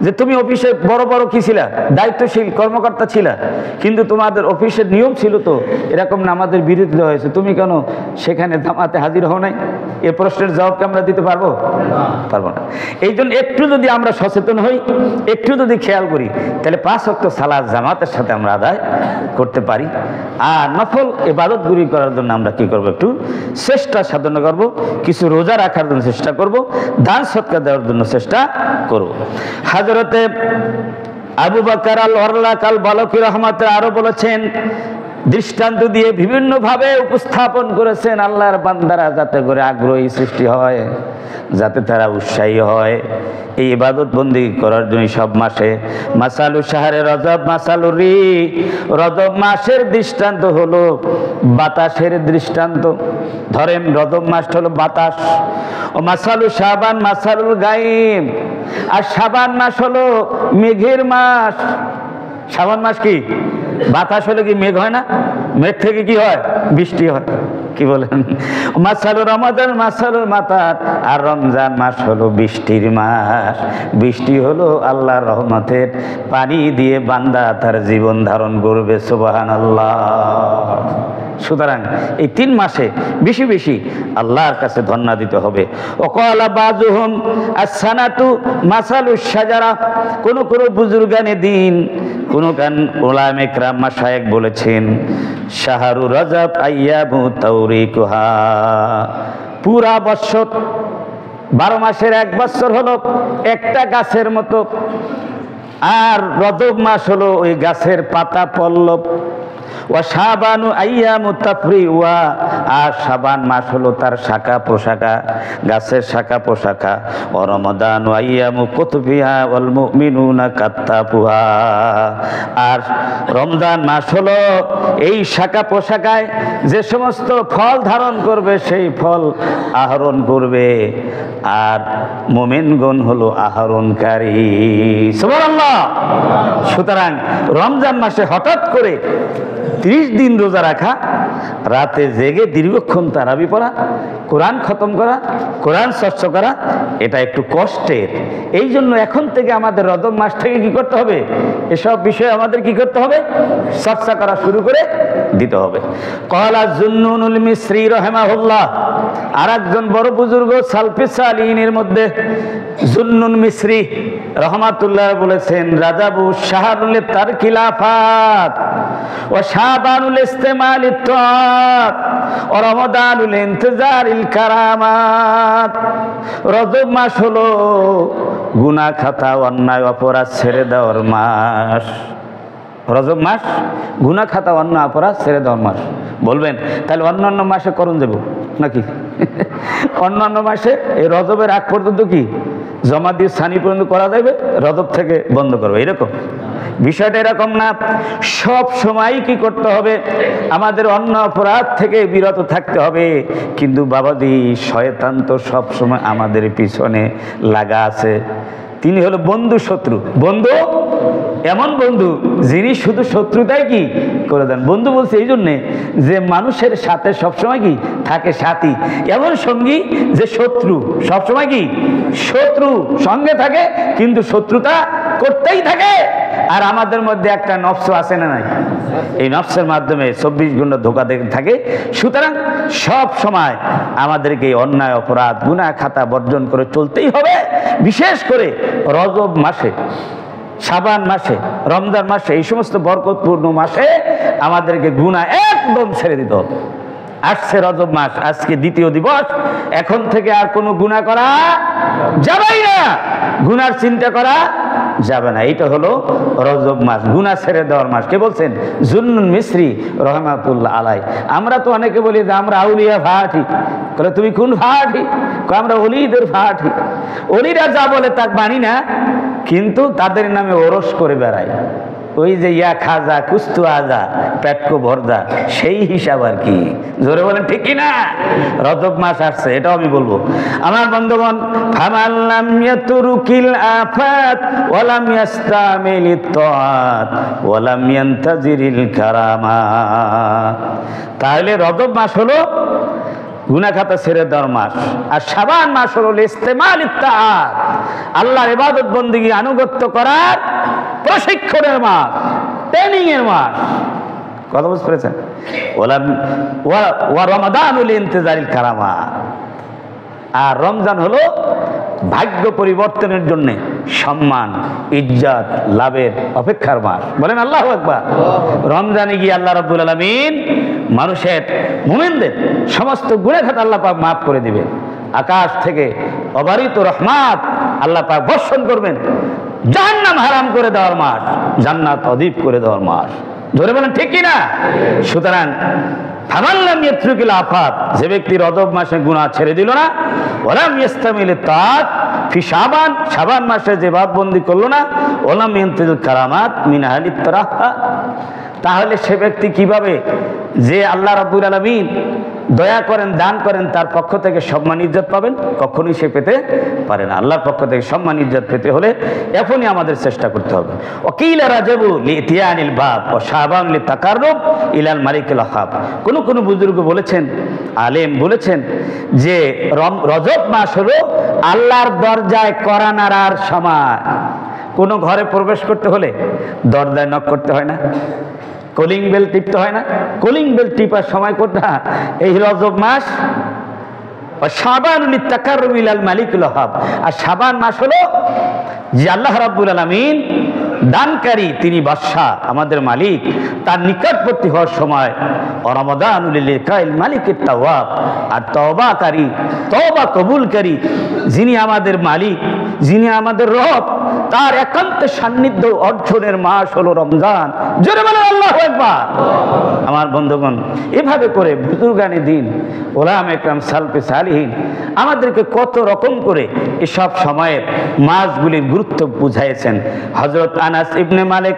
যে তুমি অফিসে বড় বড় কি ছিলা, দায়িত্বশীল কর্মকর্তা ছিলা, কিন্তু তোমাদের অফিসের নিয়ম ছিল তো এরকম নামাজের বিরতি দেওয়া হয়েছে, তুমি কেন সেখানে জামাতে হাজির হও নাই? এ প্রশ্নের জবাবকে আমরা দিতে পারবো? পারবো না। এই জন্য একটু যদি আমরা সচেতন হই, একটু যদি খেয়াল করি, তাহলে 5 ওয়াক্ত সালাত জামাতের সাথে আমরা আদায় করতে পারি। আর নফল ইবাদতগুলি করার জন্য আমরা কি করব? একটু চেষ্টা সাধনা করব, কিছু রোজা রাখার জন্য চেষ্টা করব, দান সদকা দেওয়ার জন্য চেষ্টা করব। হযরতে আবু বকর আল বালকি রাহমাতুল্লাহ আরো বলেছেন, দৃষ্টান্ত দিয়ে বিভিন্নভাবে উপস্থাপন করেছেন আল্লাহর বান্দারা যাতে করে আগ্রহী সৃষ্টি হয়, যাতে তারা উৎসাহী হয় এই ইবাদত বন্দেগী করার জন্য সব মাসে। মাসালু শাহরে রজব মাসালুরি, রজব মাসের দৃষ্টান্ত হলো বাতাসের দৃষ্টান্ত। ধরেন রজব মাস হলো বাতাস। ও মাসালু শাবান মাসালুল গায়ম, আর শাবান মাস হলো মেঘের মাস। শাবান মাস কি? বাতাস হলে কি মেঘ হয় না? মেঘ থেকে কি হয়? বৃষ্টি হয়। কি বলেন? মাসালু রমাদান মাসালুল মাতার, আর রমজান মাস হলো বৃষ্টির মাস। বৃষ্টি হলো আল্লাহর রহমতের পানি দিয়ে বান্দা তার জীবন ধারণ করবে। সুবহানাল্লাহ। সুতরাং এই 3 মাসে বেশি বেশি আল্লাহর কাছে ধন্যবাদ দিতে হবে। ওয়াকালা বাযুহুম আস-সানাতু মাসালুশ শাজারা, কোন কোন বুজুর্গানে দিন, কোন কান উলামা কিরাম মাশায়েখ বলেছেন, শাহরু রজব আইয়ামু তাওরিকুহা, পুরা বছর 12 মাসের 1 বছর হলো একটা গাছের মতো, আর রজব মাস হলো ওই গাছের পাতা পল্লব। ওয়া শাবানু আইয়ামু তাফরিওয়া, আর শাবান মাস হলো তার শাখা প্রশাখা, গাছের শাখা প্রশাখা। ওয়া রমাদানু আইয়ামু কুতুবিহা ওয়াল মুমিনুনা কাত্তাফুহা, আর রমজান মাস হলো এই শাখা প্রশাখায় যে সমস্ত ফল ধারণ করবে সেই ফল আহরণ করবে, আর মুমিনগণ হলো আহরণকারী। সুবহানাল্লাহ। সুতরাং রমজান মাসে হঠাৎ করে 30 দিন রোজা রাখা, রাতে জেগে দীর্ঘক্ষণ তারাবি পড়া, কোরআন খতম করা, কোরআন চর্চা করা, এটা একটু কষ্টের। এই জন্য এখন থেকে আমাদের রজব মাস থেকে কি করতে হবে, এসব বিষয়ে আমাদের কি করতে হবে, চর্চা করা শুরু করে দিতে হবে। ক্বালা যুন্নুনুল মিসরি রাহিমাহুল্লাহ, আর একজন বড় বুজুর্গ সালফে সালিহিনের মধ্যে যুন্নুন মিসরি রহমাতুল্লাহ বলেছেন, রাজাবু শাহরুল তারকিল আফাত ওয়া শাবানুল ইস্তেমালিত তাআত ওয়া রমাদানুল ইনতিজারিল কারামাত। রজব মাস হলো গুনাহ খাতা, অন্যায় অপরাধ ছেড়ে দেওয়ার মাস। রজব মাস গুনাহ খাতা, অন্যায় অপরাধ ছেড়ে দেওয়ার মাস। বলবেন তাহলে অন্যান্য মাসে করণ দেব নাকি? অন্যান্য মাসে এই রজবের আগ পর্যন্ত কি জমা দিয়ে সানি পর্যন্ত করা যাবে, রজব থেকে বন্ধ করবে, এরকম বিষয়টা এরকম না। সব সময় কি করতে হবে, আমাদের অন্য অপরাধ থেকে বিরত থাকতে হবে। কিন্তু বাবাজি, শয়তান তো সব সময় আমাদের পিছনে লাগা আছে। তিনি হলো বন্ধু শত্রু। বন্ধু এমন বন্ধু যিনি শুধু শত্রুতাই কি করে দেন। বন্ধু বলছে এই জন্যে যে মানুষের সাথে সবসময় কি থাকে সাথী, এমন সঙ্গী যে শত্রু, সবসময় কি শত্রু সঙ্গে থাকে কিন্তু শত্রুতা করতেই থাকে। আর আমাদের মধ্যে একটা নফস আছে না নাই? এই নফসের মাধ্যমে 24 ঘন্টা ধোঁকা দেখে থাকে। সুতরাং সব সময় আমাদেরকে অন্যায় অপরাধ গুনাহ খাতা বর্জন করে চলতেই হবে। বিশেষ করে রজব মাসে, শাবান মাসে, রমজান মাসে, এই সমস্ত বরকতপূর্ণ মাসে আমাদেরকে গুনাহ একদম ছেড়ে দিতে হবে। আসছে রজব মাস, আজকে দ্বিতীয় দিবস, এখন থেকে আর কোনো গুনাহ করা যাবেই না, গুনার চিন্তা করা যাবে না। এটা হলো রজব মাস, গুনাহ ছেড়ে দেওয়ার মাস। কে বলছেন? যুন্নুন মিসরি রহমাতুল্লাহ আলাই। আমরা তো অনেকে বলি যে আমরা আউলিয়া ভাটি, বলে তুমি কোন ভাটি? আমরা অলিদের ভাটি। অলিরা যা বলে তা মানি না, কিন্তু তাদের নামে ওরস করে বেড়াই। ওই যে ইয়া খাজা কুস্তু আজা পেটকো ভরজা, সেই হিসাব আর কি। জোরে বলেন ঠিক কি না? রজব মাস আসছে, এটাও আমি বলবো। আমার বন্ধুগণ, ফামাল্লাম ইয়াতুরকিল আফাত ওয়ালাম ইয়াস্তামিলিত তাআত ওয়ালাম ইয়ানতাজিরিল কারামাত। তাহলে রজব মাস হলো গুনাহ খাতা ছেড়ে দেওয়ার মাস, আর শাবান মাস হলো ইস্তেমালিত তাআত, আল্লাহর ইবাদত বন্দেগী আনুগত্য করার প্রশিক্ষণের মাস, ট্রেনিং এর মাস। কথা বুঝতে পেরেছেন? ওয়া রমাদানুল ইনতিজারিল কারামাত। আর রমজান হলো ভাগ্য পরিবর্তনের জন্য সম্মান ইজ্জত লাভের অপেক্ষার মাস। বলেন আল্লাহু আকবার। রমজানে গিয়ে আল্লাহ রাব্বুল আলামিন মানুষের মুমিনদের সমস্ত গুনাহ খাতা আল্লাহ পাক মাফ করে দিবেন। আকাশ থেকে অবারিত রহমত আল্লাহ পাক বর্ষণ করবেন। জাহান্নাম হারাম করে দেওয়ার মাস, জান্নাত অদীপ করে দেওয়ার মাস। ধরে বলেন ঠিক কিনা? সুতরাং ফামাল্লাম ইয়াতরুকিল আফাত, যে ব্যক্তি রজব মাসে গুনাহ ছেড়ে দিল না, ওয়ালাম ইয়াস্তামিলিত তাআত ফি শাবান, শাবান মাসে যে বাদবন্দি করলো না, ওয়ালাম ইয়ানতিল কারামাত মিন আহলিত তারাহা, তাহলে সে ব্যক্তি কিভাবে যে আল্লাহ রাব্বুল আলামিন দয়া করেন, দান করেন, তার পক্ষ থেকে সম্মান ইজ্জত পাবেন? কখনোই সে পেতে পারে না। আল্লাহর পক্ষ থেকে সম্মান ইজ্জত পেতে হলে এখনই আমাদের চেষ্টা করতে হবে। ওয়াকিল রাজাবু লিতিয়ানিল বাব ও শাবান লিতাকাররুব ইলাল মালিকিল ওয়াহাব। কোন বুজুর্গ বলেছেন, আলেম বলেছেন যে রজব মাস হলো আল্লাহর দরজায় কড়া নাড়ার সময়। কোনো ঘরে প্রবেশ করতে হলে দরজায় নক করতে হয় না, কলিং বেল টিপতে হয় না। কলিং বেল টিপার সময় কোনটা? এই রজব মাস। শাবানুল তাকাররুব ইলাল মালিকুল ওয়াহাব। আর শাবান মাস হলো যে আল্লাহ রাব্বুল আলামিন দানকারী, তিনি বাদশা, আমাদের মালিক, তার নিকটবর্তী হওয়ার সময়। রমাদানুল লিকাইল মালিকিত তাওয়াব, আর তওবাকারী, তওবা কবুলকারী যিনি আমাদের মালিক, যিনি আমাদের রব, তার একান্ত সান্নিধ্য অর্জনের মাস হলো রমজান। জোরে বলেন আল্লাহু আকবার। আমার বন্ধুগণ, এভাবে করে বুজুর্গানে দিন, ওলামা ইকরাম, সালফে সালিহিন আমাদেরকে কত রকম করে এসব সময়ের মাসগুলির গুরুত্ব বুঝাইছেন। হযরত আনাস ইবনে মালিক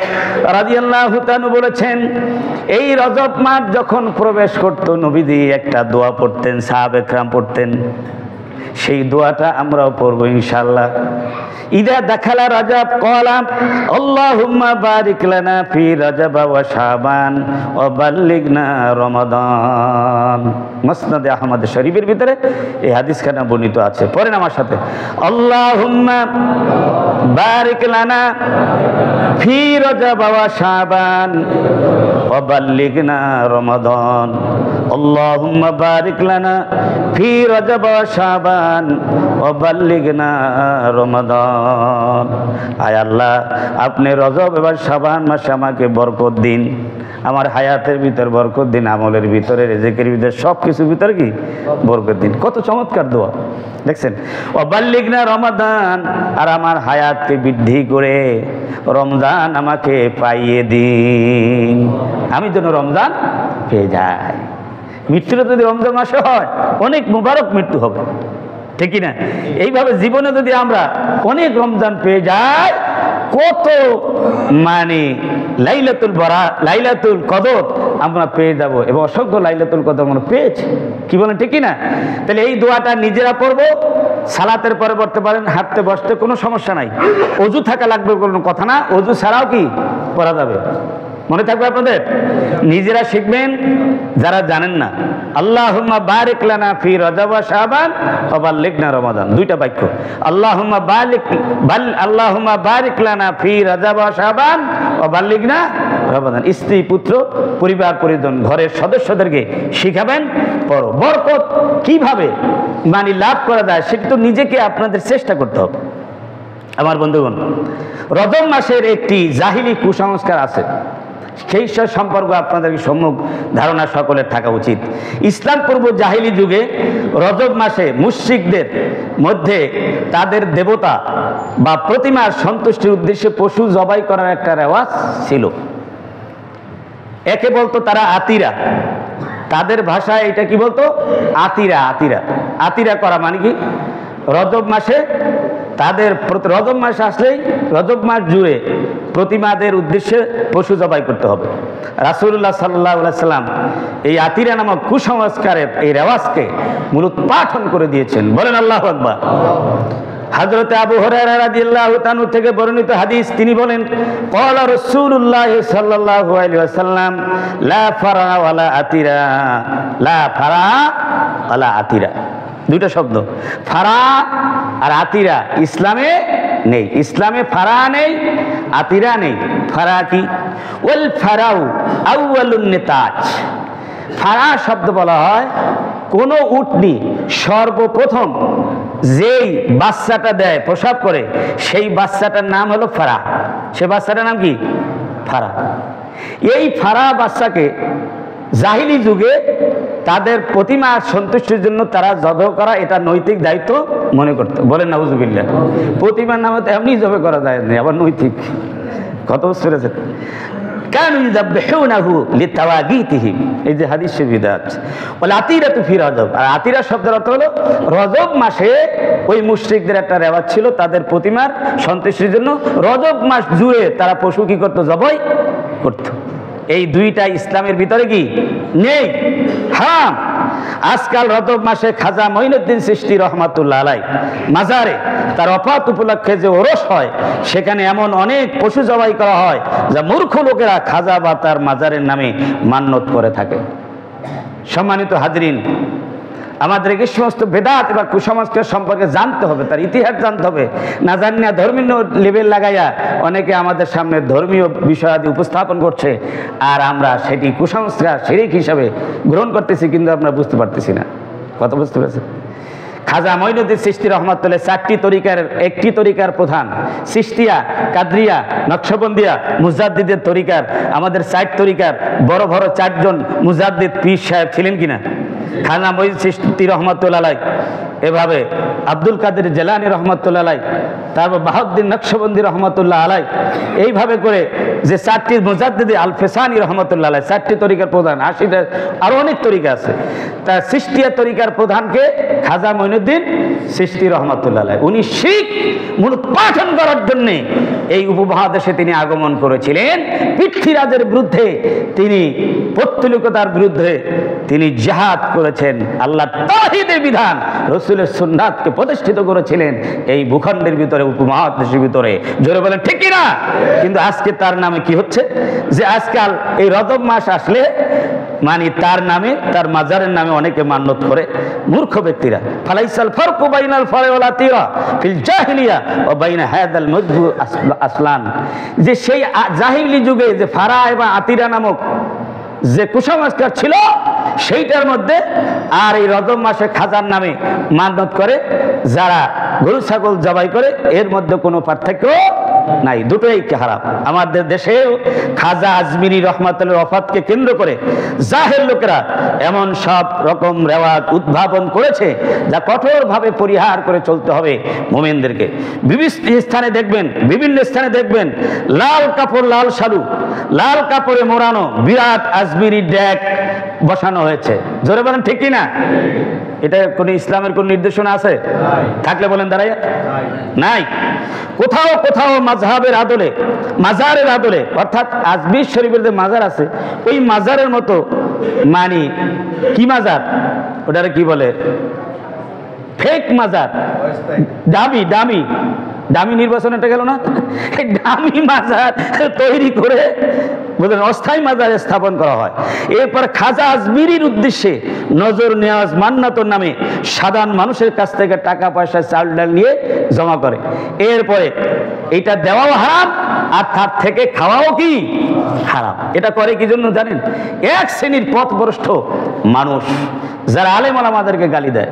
রাদিয়াল্লাহু তাআলা বলেছেন, এই রজব মাস যখন প্রবেশ করত, নবীজি একটা দোয়া পড়তেন, সাহাবা ইকরাম পড়তেন। সেই দোয়াটা আমরাও পড়বো ইনশাআল্লাহ। ইদা দাখালা রজব ক্বালা আল্লাহুম্মা বারিক লানা ফি রজব ওয়া শাবান ওয়া বাল্লিগনা রমাদান। মুসনাদে আহমদ শরীফের ভিতরে এই হাদিসখানা বর্ণিত আছে। পড়েন আমার সাথে, আল্লাহুম্মা বারিক লানা ফি রজব ওয়া শাবান ওয়া বাল্লিগনা রমাদান। আল্লাহুম্মা বারিক লানা ফি রজব ওয়া শাবান ওয়া বাল্লিগনা রমাদান। আয় আল্লাহ, আপনি রজব এবং শাবান মাসে আমাকে বরকত দিন, আমার হায়াতের ভিতর বরকত দিন, আমলের ভিতরে, রিজিকের ভিতরে, সব কিছুর ভিতরে কি বরকত দিন। কত চমৎকার দোয়া দেখছেন। ওয়া বাল্লিগনা রমাদান, আর আমার হায়াতকে বৃদ্ধি করে রমজান আমাকে পাইয়ে দিন, আমি যেন রমজান পেয়ে যাই। মৃত্যুটা যদি রমজান মাসে হয় অনেক মুবারক মৃত্যু হবে, ঠিক না? এইভাবে জীবনে যদি আমরা অনেক রমজান পেয়ে যাই, কত মানে লাইলাতুল কদর আমরা পেয়ে যাব, এবং অসংখ্য লাইলাতুল কদর আমরা পেয়েছি, কি বলেন, ঠিক না? তাহলে এই দোয়াটা নিজেরা পড়বো, সালাতের পরে পড়তে পারেন, হাঁটতে বসতে কোনো সমস্যা নাই। অজু থাকা লাগবে কোনো কথা না, অজু ছাড়াও কি পড়া যাবে, মনে থাকবে আপনাদের। নিজেরা শিখবেন যারা জানেন না। আল্লাহুম্মা বারিক লানা ফি রজব ওয়া শাবান ওয়া বাল্লিগনা রমাদান, দুইটা বাক্য। আল্লাহুম্মা বারিক লানা ফি রজব ওয়া শাবান ওয়া বাল্লিগনা রমাদান। স্ত্রী, পুত্র, পরিবার পরিজন, ঘরের সদস্যদেরকে শিখাবেন, পড়ো। বরকত কিভাবে মানে লাভ করা যায় সেটা তো নিজেকে আপনাদের চেষ্টা করতে হবে। আমার বন্ধুগণ, রজব মাসের একটি জাহিলি কুসংস্কার আছে, সেই সম্পর্কে আপনাদের সম্মুখ ধারণা সকলের থাকা উচিত। ইসলাম পূর্ব জাহিলি যুগে রজব মাসে মুশরিকদের মধ্যে তাদের দেবতা বা প্রতিমার সন্তুষ্টির উদ্দেশ্যে পশু জবাই করার একটা রেওয়াজ ছিল। একে বলতো তারা আতিরা, তাদের ভাষায় এটা কি বলতো, আতিরা। আতিরা আতিরা করা মানে কি, রজব মাসে তাদের রজব মাস আসলেই রজব মাস জুড়ে প্রতিমাদের উদ্দেশ্যে পশু জবাই করতে হবে। রাসূলুল্লাহ সাল্লাল্লাহু আলাইহি সাল্লাম এই আতিরা নামক কুসংস্কারের এই রেওয়াজকে মূলোৎপাটন করে দিয়েছেন। বলেন আল্লাহু আকবার। হযরত আবু হুরায়রা রাদিয়াল্লাহু তাআলা থেকে বর্ণিত হাদিস, তিনি বলেন, ক্বালা রাসূলুল্লাহ সাল্লাল্লাহু আলাইহি ওয়াসাল্লাম লা ফারা ওয়ালা আতিরা, লা ফারা ওয়ালা আতিরা, দুইটা শব্দ, ফারা আর আতিরা ইসলামে নেই। ইসলামে ফারা নেই, আতিরা নেই। ফারা কি? ওয়াল ফারাউ আউয়ালুন নিতাজ। ফারা শব্দ বলা হয় কোন উটনি সর্বপ্রথম যেই বাচ্চাটা দেয়, প্রসব করে, সেই বাচ্চাটার নাম হলো ফারা। সে বাচ্চাটার নাম কি? ফারা। এই ফারা বাচ্চাকে জাহিলি যুগে তাদের প্রতিমার সন্তুষ্টির জন্য তারা জবাই করা এটা নৈতিক দায়িত্ব মনে করতো। বলেন নাউজুবিল্লাহ। প্রতিমার নামে তো এমনি জবাই করা যায় না, আবার নৈতিক। কত বুঝতে পেরেছেন? কানু ইযাবহুনাহু লিতাওয়াগীতিহিম, এই যে হাদিস শরীফে আছে। ওয়াল আতিরাতু ফি রজব, আর আতিরা শব্দের অর্থ হলো রজব মাসে ওই মুশরিকদের একটা রেওয়াজ ছিল, তাদের প্রতিমার সন্তুষ্টির জন্য রজব মাস জুড়ে তারা পশু কি করতো, জবাই করতো। এই দুইটা ইসলামের ভিতরে কি নেই, হারাম। আজকাল রজব মাসে খাজা মঈনুদ্দিন চিশতি রহমাতুল্লাহ আলাইহি মাজারে তার ওফাত উপলক্ষে যে ওরস হয়, সেখানে এমন অনেক পশু জবাই করা হয় যা মূর্খ লোকেরা খাজা বা তার মাজারের নামে মান্যত করে থাকে। সম্মানিত হাজরিন, আমাদের এই সমস্ত বেদাত বা কুসংস্কার সম্পর্কে জানতে হবে, তার ইতিহাস জানতে হবে। না জানিয়া ধর্মীয় লেবেল লাগাইয়া অনেকে আমাদের সামনে ধর্মীয় বিষয়াদি উপস্থাপন করছে, আর আমরা সেটি কুসংস্কার শিরক হিসাবে গ্রহণ করতেছি, কিন্তু আমরা বুঝতে পারতেছি না। কত বুঝতে পেরেছেন? খাজা মঈনুদ্দিন চিশতি রহমাতুল্লাহ চারটি তরিকার একটি তরিকার প্রধান। চিশতিয়া, কাদরিয়া, নকশবন্দিয়া, মুজাদ্দিদের তরিকার আমাদের 4 তরিকার বড় বড় 4 জন মুজাদ্দিদ পীর সাহেব ছিলেন কিনা? খাজা মঈনুদ্দিন চিশতি রহমাতুল্লাহ আলাইহি, এভাবে আব্দুল কাদের জিলানী রহমাতুল্লাহ আলাইহি, তারপর বাহাউদ্দিন নকশবন্দি রহমাতুল্লাহ আলাইহি, এইভাবে করে যে 4টি মুজাদ্দিদ আল ফিসানি রহমাতুল্লাহ আলাইহি, 4টি তরিকার প্রধান, 80টা আরো অনেক তরিকা আছে। তার চিশতিয়া তরিকার প্রধানকে খাজা মঈনুদ্দিন চিশতি রহমাতুল্লাহ আলাইহি। উনি শিখ মূলোৎপাটন করার জন্য এই উপমহাদেশে তিনি আগমন করেছিলেন। পৃথ্বীরাজের বিরুদ্ধে তিনি, পৌত্তলিকতার বিরুদ্ধে তিনি জিহাদ করেছেন, আল্লাহ তাওহীদের বিধান রাসূলের সুন্নাতকে প্রতিষ্ঠিত করেছিলেন এই ভূখণ্ডের ভিতরে, উপমহাদেশের ভিতরে। জোরে বলেন ঠিক কি না? কিন্তু আজকে তার নামে কি হচ্ছে, যে আজকাল এই রজব মাস আসলে মানে তার নামে, তার মাজারের নামে অনেকে মান্যত করে, মূর্খ ব্যক্তিরা। ফালাইসাল ফারকু বাইনাল ফারে ওয়াল আতিরা ফিল জাহিলিয়া ওয়া বাইনা হাযাল মযবু আসলান, যে সেই জাহিলি যুগে যে ফারা এবং আতিরা নামক যে কুসংস্কার ছিল সেইটার মধ্যে আর এই রজব মাসে খাজার নামে মান্যত করে যারা গরু ছাগল জবাই করে, এর মধ্যে কোনো পার্থক্য নাই, দুটোই হারাম। আমাদের দেশে খাজা আজমিরি রহমাতুল্লাহ ওফাতকে কেন্দ্র করে জাহের লোকেরা এমন সব রকম রেওয়াজ উদ্ভাবন করেছে যা কঠোরভাবে পরিহার করে চলতে হবে মুমিনদেরকে। বিভিন্ন স্থানে দেখবেন লাল কাপড়, লাল শালু, লাল কাপড়ে মোড়ানো বিরাট আজমিরি ডেক বসানো হয়েছে। জোরে বলেন ঠিক কি না? এটা কোন ইসলামের কোন নির্দেশনা আছে? থাকলে বলেন দাঁড়াইয়া। নাই। কোথাও কোথাও মাযহাবের আদলে, মাজারের আদলে, অর্থাৎ আজমির শরীফের যে মাজার আছে ওই মাজারের মতো, মানে কি মাজার ওটারে কি বলে, ফেক মাজার, দামি দামি দামি নির্বাচনটা গেল না, দামি মাজার তৈরি করে বুঝলেন অস্থায়ী মাজার স্থাপন করা হয়। এরপর খাজা আজমিরির উদ্দেশ্যে নজর নেওয়াজ মান্নাতর নামে সাধারণ মানুষের কাছ থেকে টাকা পয়সা চাল ডাল নিয়ে জমা করে। এরপরে এটা দেওয়াও হারাম আর তার থেকে খাওয়াও কি হারাম। এটা করে কি জন্য জানেন? এক শ্রেণীর পথভ্রষ্ট মানুষ যারা আলেম ওলামাদেরকে গালি দেয়,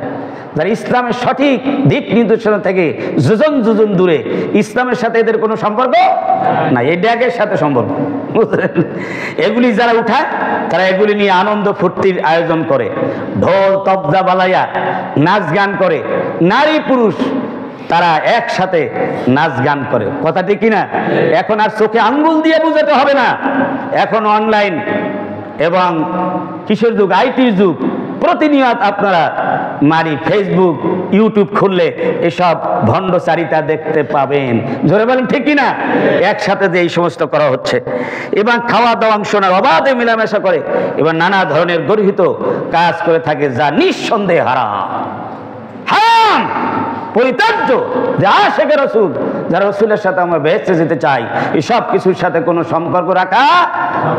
যারা ইসলামের সঠিক দিক নির্দেশনা থেকে যোজন যোজন দূরে, ইসলামের সাথে এদের কোনো সম্পর্ক না, এই ড্যাগের সাথে সম্পর্ক। এগুলি যারা উঠায় তারা এগুলি নিয়ে আনন্দ ফুর্তির আয়োজন করে, ঢোল তবজা বালাইয়া নাচ গান করে, নারী পুরুষ তারা একসাথে নাচ গান করে। কথাটি কিনা? এখন আর চোখে আঙ্গুল দিয়ে বুঝাতে হবে না, এখন অনলাইন এবং কিশোর যুগ, আইটির যুগ, প্রতিনিয়ত আপনারা মারি ফেসবুক ইউটিউব খুললে এসব ভণ্ডচারিতা দেখতে পাবেন। জোরে বলেন ঠিক কিনা? একসাথে যে এই সমস্ত করা হচ্ছে এবং খাওয়া দাওয়া শোনার অবাধে মেলামেশা করে এবং নানা ধরনের গর্হিত কাজ করে থাকে, যা নিঃসন্দেহে হারাম, হারাম, পরিত্যাজ্য। যে আশিকে রাসূল, যারা রাসূলের সাথে আমরা বেহেশতে যেতে চাই, এসব কিছুর সাথে কোনো সম্পর্ক রাখা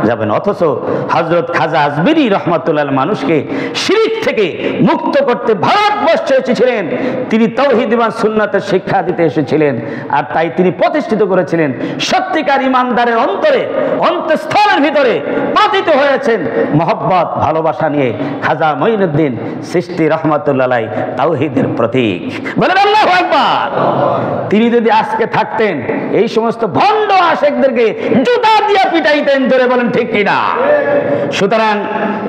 যাবে না। অথচ হযরত খাজা আজমিরি রহমাতুল্লাহ মানুষকে শিরক থেকে মুক্ত করতে ভারতবর্ষে এসেছিলেন। তিনি তাওহীদ এবং সুন্নাতের শিক্ষা দিতে এসেছিলেন, আর তাই তিনি প্রতিষ্ঠিত করেছিলেন সত্যিকার ইমানদারের অন্তরে, অন্তঃস্থলের ভিতরে পাতিত হয়েছেন মহব্বত, ভালোবাসা নিয়ে। খাজা মঈনুদ্দিন চিশতি রহমাতুল্লাহ আলাইহি তাওহীদের প্রতীক। বলেন আল্লাহু আকবার। তিনি যদি আজকে থাকতেন এই সমস্ত ভণ্ড আশেকদেরকে জুতা দিয়ে পিটাইতেন। ধরে বলেন ঠিক কিনা? সুতরাং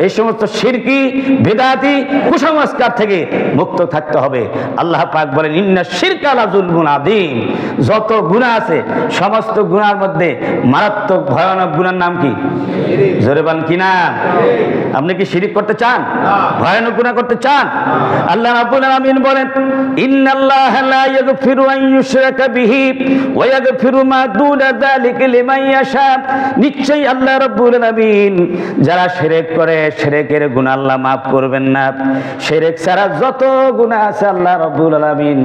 এই সমস্ত শিরকি বিদআতি কুসংস্কার থেকে মুক্ত থাকতে হবে। আল্লাহ পাক বলেন ইন্না শিরকা লাযুলমুন আযীম। যত গুনাহ আছে সমস্ত গুনার মধ্যে মারাত্মক ভয়ানক গুনার নাম কি? জোরে বলেন কি নাম? আপনি কি শিরক করতে চান? ভয়ানক গুনাহ করতে চান? আল্লাহ রাব্বুল আলামিন বলেন ইন্নাল্লাহা লা ইয়াগফিরু আন ইউশরাকা বিহি ওয়া ইয়াগফিরু মা দুনা যালিকা লিমান ইয়াশা। নিশ্চয়ই আল্লাহ রাব্বুল আলামিন যারা শিরক করে শিরকের গুনাহ আল্লাহ মাফ করবেন না। শিরক ছাড়া যত গুনাহ আছে আল্লাহ রাব্বুল আলামিন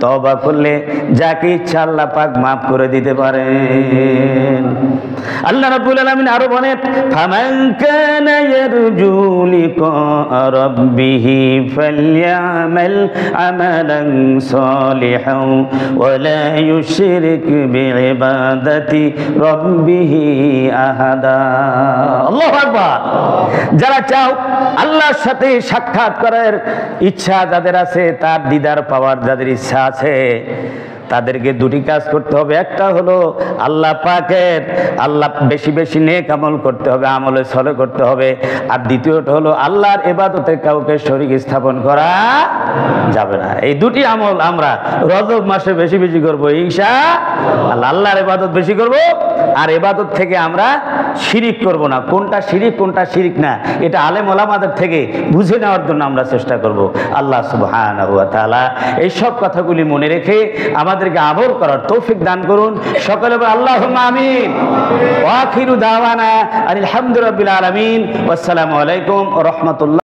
তওবা করলে যাকে ইচ্ছা আল্লাহ পাক মাফ করে দিতে পারেন। আল্লাহ রাব্বুল আলামিন আরো বলেন ফামান কানা ইয়ারজু লিকা রাব্বিহি ফালইআমাল আমালান সালিহান ওয়া লা ইউশরিক বিইবাদাতি রাব্বিহি আহাদা। আল্লাহু আকবার। যারা চাও আল্লাহর সাথে সাক্ষাৎ করার ইচ্ছা যাদের আছে, তার দিদার পাওয়ার যাদের ইচ্ছা আছে, তাদেরকে দুটি কাজ করতে হবে। একটা হলো আল্লাহ পাকের, আল্লাহ বেশি বেশি নেক আমল করতে হবে, আমলে সলে করতে হবে। আর দ্বিতীয়টা হলো আল্লাহর ইবাদতে কাউকে শরীক স্থাপন করা যাবে না। এই দুটি আমল আমরা রজব মাসে বেশি বেশি করবো ইনশাআল্লাহ। আল্লাহর ইবাদত বেশি করব, আর ইবাদত থেকে আমরা শিরিক করব না। কোনটা শিরিক কোনটা শিরিক না, এটা আলেম ওলামাদের থেকে বুঝে নেওয়ার জন্য আমরা চেষ্টা করব। আল্লাহ সুবহানাহু ওয়া তাআলা এই সব কথাগুলি মনে রেখে আমাদেরকে আমল করার তৌফিক দান করুন। সকলে বলে আল্লাহুম্মা আমিন। ওয়া আখিরু দাওয়ানা আলহামদুলিল্লাহি রাব্বিল আলামিন। ওয়াসসালামু আলাইকুম ওয়া রাহমাতুল্লাহ।